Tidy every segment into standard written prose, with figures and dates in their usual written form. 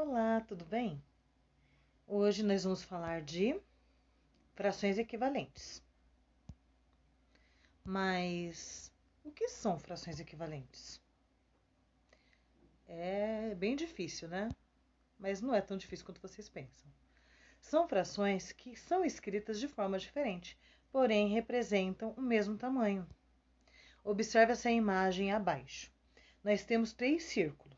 Olá, tudo bem? Hoje nós vamos falar de frações equivalentes. Mas o que são frações equivalentes? É bem difícil, né? Mas não é tão difícil quanto vocês pensam. São frações que são escritas de forma diferente, porém representam o mesmo tamanho. Observe essa imagem abaixo. Nós temos 3 círculos.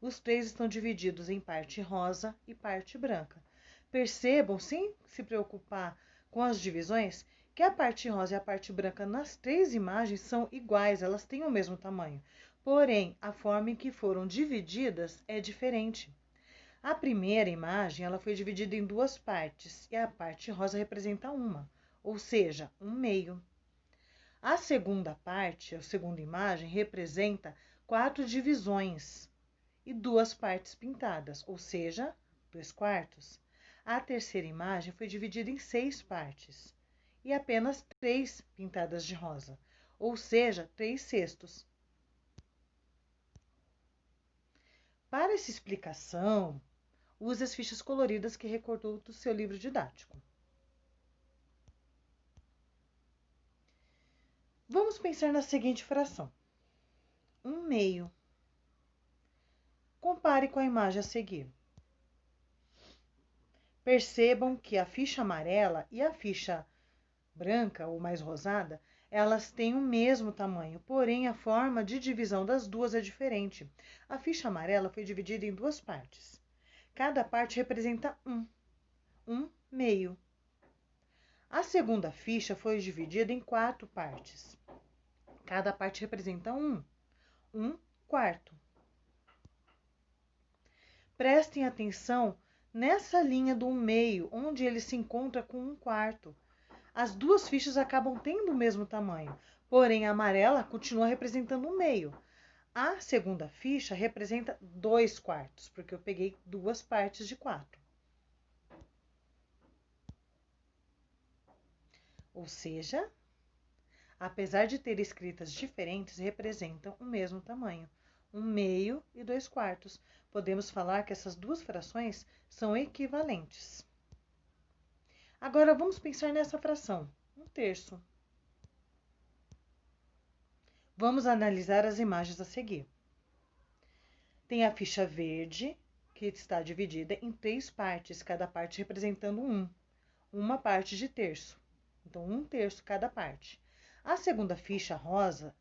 Os 3 estão divididos em parte rosa e parte branca. Percebam, sem se preocupar com as divisões, que a parte rosa e a parte branca nas 3 imagens são iguais, elas têm o mesmo tamanho. Porém, a forma em que foram divididas é diferente. A primeira imagem ela foi dividida em 2 partes e a parte rosa representa uma, ou seja, um meio. A segunda parte, a segunda imagem, representa 4 divisões e 2 partes pintadas, ou seja, 2/4. A terceira imagem foi dividida em 6 partes e apenas 3 pintadas de rosa, ou seja, 3/6. Para essa explicação, use as fichas coloridas que recortou do seu livro didático. Vamos pensar na seguinte fração: 1/2. Compare com a imagem a seguir. Percebam que a ficha amarela e a ficha branca, ou mais rosada, elas têm o mesmo tamanho, porém a forma de divisão das duas é diferente. A ficha amarela foi dividida em 2 partes. Cada parte representa 1/2. A segunda ficha foi dividida em 4 partes. Cada parte representa 1/4. Prestem atenção nessa linha do meio, onde ele se encontra com 1/4. As duas fichas acabam tendo o mesmo tamanho, porém a amarela continua representando 1/2. A segunda ficha representa 2/4, porque eu peguei 2 partes de 4. Ou seja, apesar de ter escritas diferentes, representam o mesmo tamanho, 1/2 e 2/4. Podemos falar que essas duas frações são equivalentes. Agora vamos pensar nessa fração, 1/3. Vamos analisar as imagens a seguir. Tem a ficha verde, que está dividida em 3 partes, cada parte representando 1. Uma parte de terço. Então, 1/3 cada parte. A segunda ficha rosa,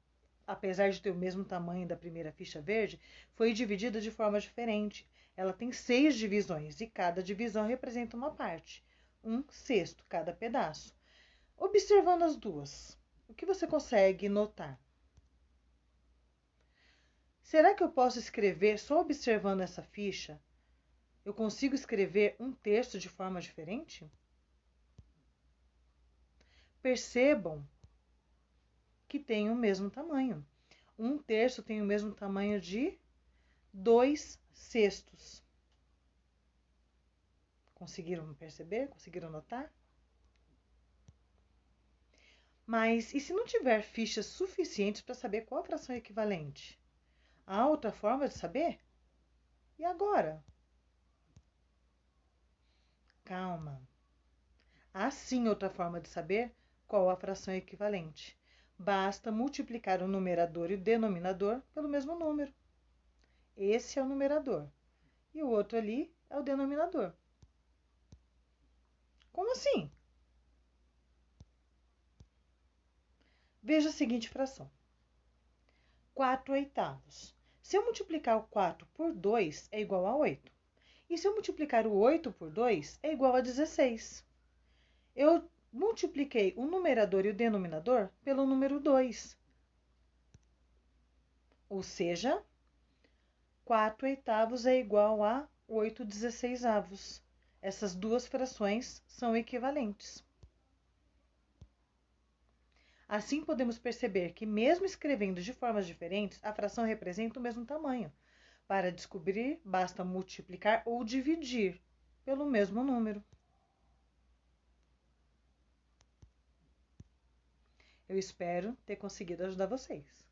apesar de ter o mesmo tamanho da primeira ficha verde, foi dividida de forma diferente. Ela tem 6 divisões e cada divisão representa uma parte. 1/6 cada pedaço. Observando as duas, o que você consegue notar? Será que eu posso escrever, só observando essa ficha, eu consigo escrever 1/3 de forma diferente? Percebam que tem o mesmo tamanho. 1/3 tem o mesmo tamanho de 2/6. Conseguiram perceber? Conseguiram notar? Mas e se não tiver fichas suficientes para saber qual a fração é equivalente? Há outra forma de saber? E agora? Calma. Há sim outra forma de saber qual a fração é equivalente. Basta multiplicar o numerador e o denominador pelo mesmo número. Esse é o numerador. E o outro ali é o denominador. Como assim? Veja a seguinte fração. 4/8. Se eu multiplicar o 4 por 2, é igual a 8. E se eu multiplicar o 8 por 2, é igual a 16. Eu multipliquei o numerador e o denominador pelo número 2. Ou seja, 4/8 é igual a 8/16. Essas duas frações são equivalentes. Assim, podemos perceber que, mesmo escrevendo de formas diferentes, a fração representa o mesmo tamanho. Para descobrir, basta multiplicar ou dividir pelo mesmo número. Eu espero ter conseguido ajudar vocês.